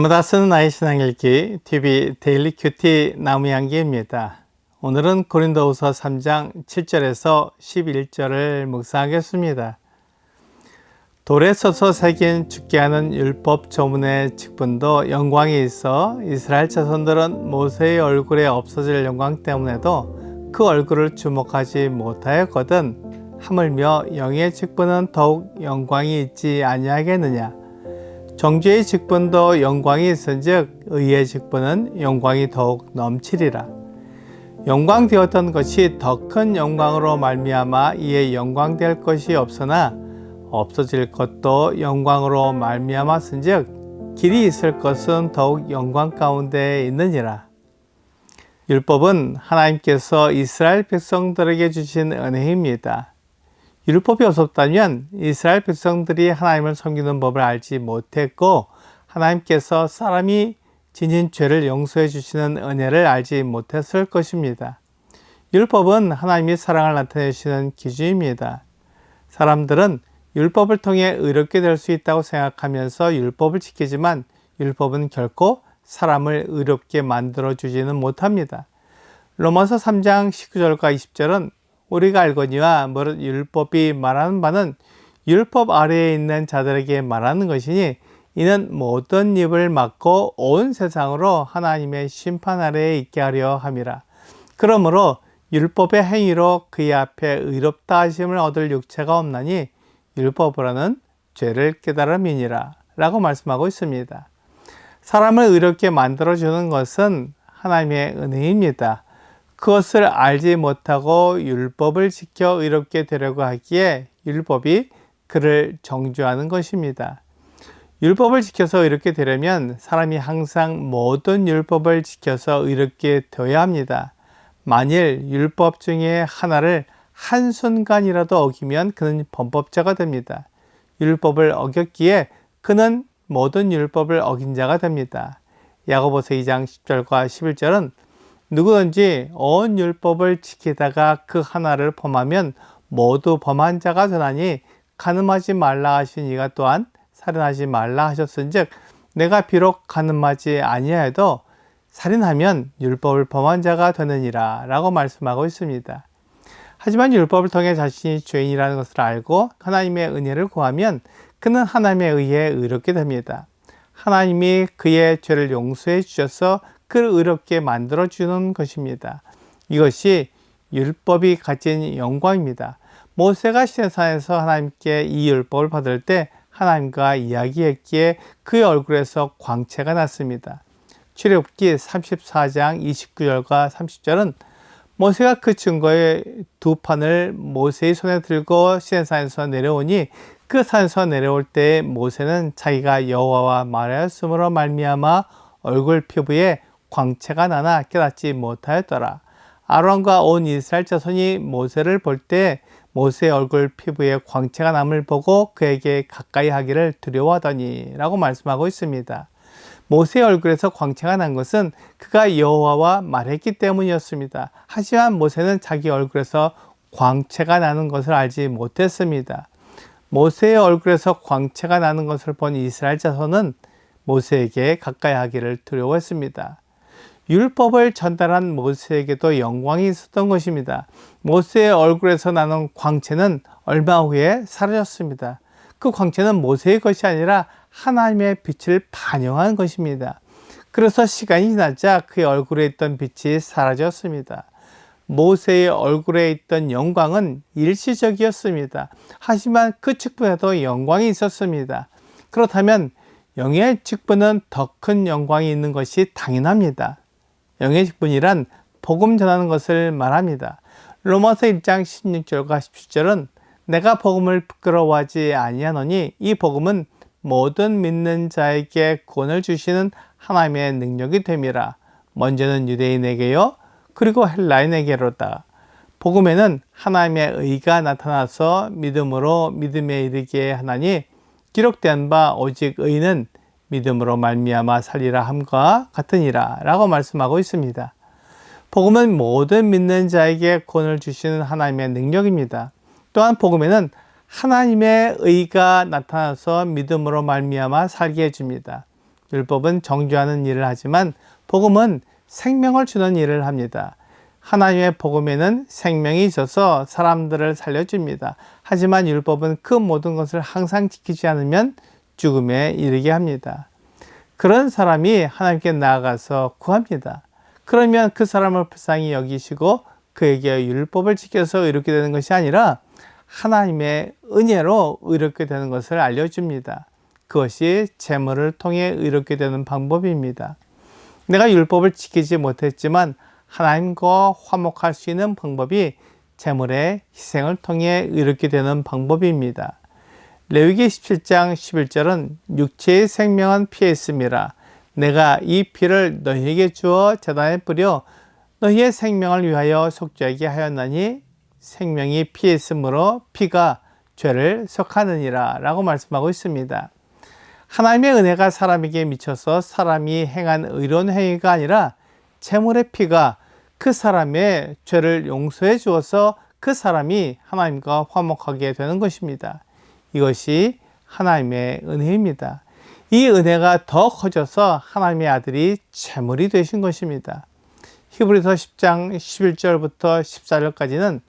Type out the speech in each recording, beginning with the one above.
날마다 쓰는 나의 신앙읽기 TV 데일리 큐티 나무향기입니다. 오늘은 고린도후서 3장 7절에서 11절을 묵상하겠습니다. 돌에 써서 새긴 죽게 하는 율법 조문의 직분도 영광이 있어 이스라엘 자손들은 모세의 얼굴에 없어질 영광 때문에도 그 얼굴을 주목하지 못하였거든 하물며 영의 직분은 더욱 영광이 있지 아니하겠느냐. 정죄의 직분도 영광이 있은즉 의의 직분은 영광이 더욱 넘치리라. 영광되었던 것이 더 큰 영광으로 말미암아 이에 영광될 것이 없으나 없어질 것도 영광으로 말미암았은즉 길이 있을 것은 더욱 영광 가운데 있느니라. 율법은 하나님께서 이스라엘 백성들에게 주신 은혜입니다. 율법이 없었다면 이스라엘 백성들이 하나님을 섬기는 법을 알지 못했고 하나님께서 사람이 지닌 죄를 용서해 주시는 은혜를 알지 못했을 것입니다. 율법은 하나님이 사랑을 나타내시는 기준입니다. 사람들은 율법을 통해 의롭게 될 수 있다고 생각하면서 율법을 지키지만 율법은 결코 사람을 의롭게 만들어 주지는 못합니다. 로마서 3장 19절과 20절은 우리가 알거니와 무릇 율법이 말하는 바는 율법 아래에 있는 자들에게 말하는 것이니 이는 모든 입을 막고 온 세상으로 하나님의 심판 아래에 있게 하려 함이라. 그러므로 율법의 행위로 그의 앞에 의롭다 하심을 얻을 육체가 없나니 율법으로는 죄를 깨달음이니라 라고 말씀하고 있습니다. 사람을 의롭게 만들어주는 것은 하나님의 은혜입니다. 그것을 알지 못하고 율법을 지켜 의롭게 되려고 하기에 율법이 그를 정죄하는 것입니다. 율법을 지켜서 의롭게 되려면 사람이 항상 모든 율법을 지켜서 의롭게 되어야 합니다. 만일 율법 중에 하나를 한순간이라도 어기면 그는 범법자가 됩니다. 율법을 어겼기에 그는 모든 율법을 어긴 자가 됩니다. 야고보서 2장 10절과 11절은 누구든지 온 율법을 지키다가 그 하나를 범하면 모두 범한 자가 되나니 간음하지 말라 하신 이가 또한 살인하지 말라 하셨은즉 내가 비록 간음하지 아니하여도 살인하면 율법을 범한 자가 되느니라 라고 말씀하고 있습니다. 하지만 율법을 통해 자신이 죄인이라는 것을 알고 하나님의 은혜를 구하면 그는 하나님에 의해 의롭게 됩니다. 하나님이 그의 죄를 용서해 주셔서 그를 의롭게 만들어주는 것입니다. 이것이 율법이 가진 영광입니다. 모세가 시내산에서 하나님께 이 율법을 받을 때 하나님과 이야기했기에 그의 얼굴에서 광채가 났습니다. 출애굽기 34장 29절과 30절은 모세가 그 증거의 두 판을 모세의 손에 들고 시내산에서 내려오니 그 산에서 내려올 때 모세는 자기가 여호와와 말하였으므로 말미암아 얼굴 피부에 광채가 나나 깨닫지 못하였더라. 아론과 온 이스라엘 자손이 모세를 볼 때 모세의 얼굴 피부에 광채가 남을 보고 그에게 가까이 하기를 두려워하더니 라고 말씀하고 있습니다. 모세의 얼굴에서 광채가 난 것은 그가 여호와와 말했기 때문이었습니다. 하지만 모세는 자기 얼굴에서 광채가 나는 것을 알지 못했습니다. 모세의 얼굴에서 광채가 나는 것을 본 이스라엘 자손은 모세에게 가까이 하기를 두려워했습니다. 율법을 전달한 모세에게도 영광이 있었던 것입니다. 모세의 얼굴에서 나는 광채는 얼마 후에 사라졌습니다. 그 광채는 모세의 것이 아니라 하나님의 빛을 반영한 것입니다. 그래서 시간이 지나자 그의 얼굴에 있던 빛이 사라졌습니다. 모세의 얼굴에 있던 영광은 일시적이었습니다. 하지만 그 직분에도 영광이 있었습니다. 그렇다면 영의 직분은 더 큰 영광이 있는 것이 당연합니다. 영의 직분이란 복음 전하는 것을 말합니다. 로마서 1장 16절과 17절은 내가 복음을 부끄러워하지 아니하노니 이 복음은 모든 믿는 자에게 구원을 주시는 하나님의 능력이 됨이라. 먼저는 유대인에게요 그리고 헬라인에게로다. 복음에는 하나님의 의가 나타나서 믿음으로 믿음에 이르게 하나니 기록된 바 오직 의는 믿음으로 말미암아 살리라 함과 같으니라 라고 말씀하고 있습니다. 복음은 모든 믿는 자에게 구원을 주시는 하나님의 능력입니다. 또한 복음에는 하나님의 의가 나타나서 믿음으로 말미암아 살게 해줍니다. 율법은 정죄하는 일을 하지만 복음은 생명을 주는 일을 합니다. 하나님의 복음에는 생명이 있어서 사람들을 살려줍니다. 하지만 율법은 그 모든 것을 항상 지키지 않으면 죽음에 이르게 합니다. 그런 사람이 하나님께 나아가서 구합니다. 그러면 그 사람을 불쌍히 여기시고 그에게 율법을 지켜서 의롭게 되는 것이 아니라 하나님의 은혜로 의롭게 되는 것을 알려줍니다. 그것이 제물을 통해 의롭게 되는 방법입니다. 내가 율법을 지키지 못했지만 하나님과 화목할 수 있는 방법이 제물의 희생을 통해 의롭게 되는 방법입니다. 레위기 17장 11절은 육체의 생명은 피에 있음이라. 내가 이 피를 너희에게 주어 제단에 뿌려 너희의 생명을 위하여 속죄하게 하였나니 생명이 피에 있으므로 피가 죄를 속하느니라 라고 말씀하고 있습니다. 하나님의 은혜가 사람에게 미쳐서 사람이 행한 의로운 행위가 아니라 제물의 피가 그 사람의 죄를 용서해 주어서 그 사람이 하나님과 화목하게 되는 것입니다. 이것이 하나님의 은혜입니다. 이 은혜가 더 커져서 하나님의 아들이 제물이 되신 것입니다. 히브리서 10장 11절부터 14절까지는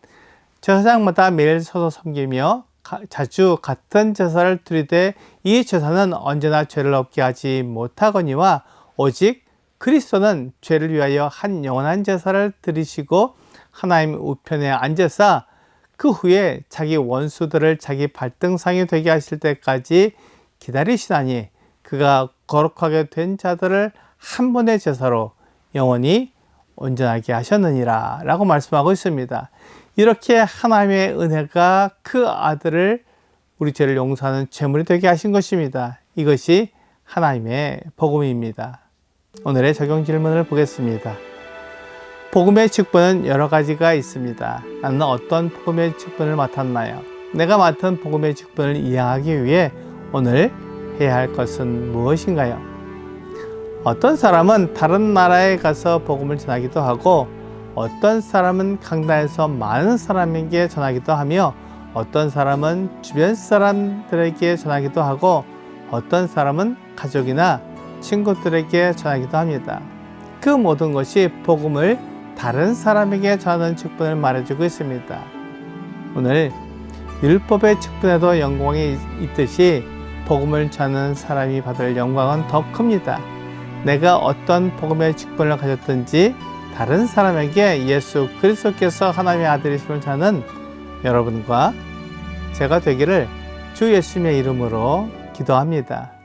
제사장마다 매일 서서 섬기며 자주 같은 제사를 드리되 이 제사는 언제나 죄를 없게 하지 못하거니와 오직 그리스도는 죄를 위하여 한 영원한 제사를 드리시고 하나님 우편에 앉으사 그 후에 자기 원수들을 자기 발등상이 되게 하실 때까지 기다리시나니 그가 거룩하게 된 자들을 한 번의 제사로 영원히 온전하게 하셨느니라 라고 말씀하고 있습니다. 이렇게 하나님의 은혜가 그 아들을 우리 죄를 용서하는 제물이 되게 하신 것입니다. 이것이 하나님의 복음입니다. 오늘의 적용 질문을 보겠습니다. 복음의 직분은 여러 가지가 있습니다. 나는 어떤 복음의 직분을 맡았나요? 내가 맡은 복음의 직분을 이해하기 위해 오늘 해야 할 것은 무엇인가요? 어떤 사람은 다른 나라에 가서 복음을 전하기도 하고 어떤 사람은 강단에서 많은 사람에게 전하기도 하며 어떤 사람은 주변 사람들에게 전하기도 하고 어떤 사람은 가족이나 친구들에게 전하기도 합니다. 그 모든 것이 복음을 다른 사람에게 전하는 직분을 말해주고 있습니다. 오늘 율법의 직분에도 영광이 있듯이 복음을 전하는 사람이 받을 영광은 더 큽니다. 내가 어떤 복음의 직분을 가졌든지 다른 사람에게 예수 그리스도께서 하나님의 아들이심을 전하는 여러분과 제가 되기를 주 예수님의 이름으로 기도합니다.